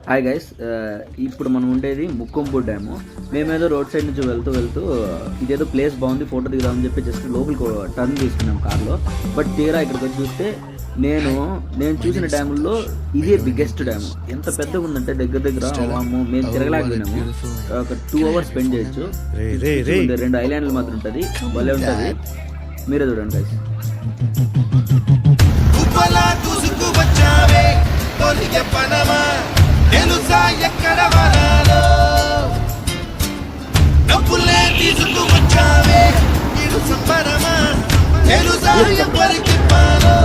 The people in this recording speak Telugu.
హాయ్ గైస్, ఇప్పుడు మనం ఉండేది ముక్కంపూడి డ్యాము. మేమేదో రోడ్ సైడ్ నుంచి వెళ్తూ ఇదేదో ప్లేస్ బాగుంది, ఫోటో దిగుదామని చెప్పి జస్ట్ లోపలికి టర్న్ తీసుకున్నాం కార్లో. బట్ తీరా ఇక్కడికి వచ్చి చూస్తే నేను చూసిన డ్యాముల్లో ఇదే బిగ్గెస్ట్ డ్యాము. ఎంత పెద్దగా ఉందంటే దగ్గర మేము తిరగలేకపోయినాము. ఒక 2 hours స్పెండ్ చేయొచ్చు. 2 ఐలాండ్లు మాత్రం ఉంటుంది, భలే ఉంటుంది. మీరే చూడండి గైస్. ఎక్కడ వరాలో డబ్బులే తీసుకువచ్చావే, ఇది సంబరమా తెలుసా ఎవరికి పాలో.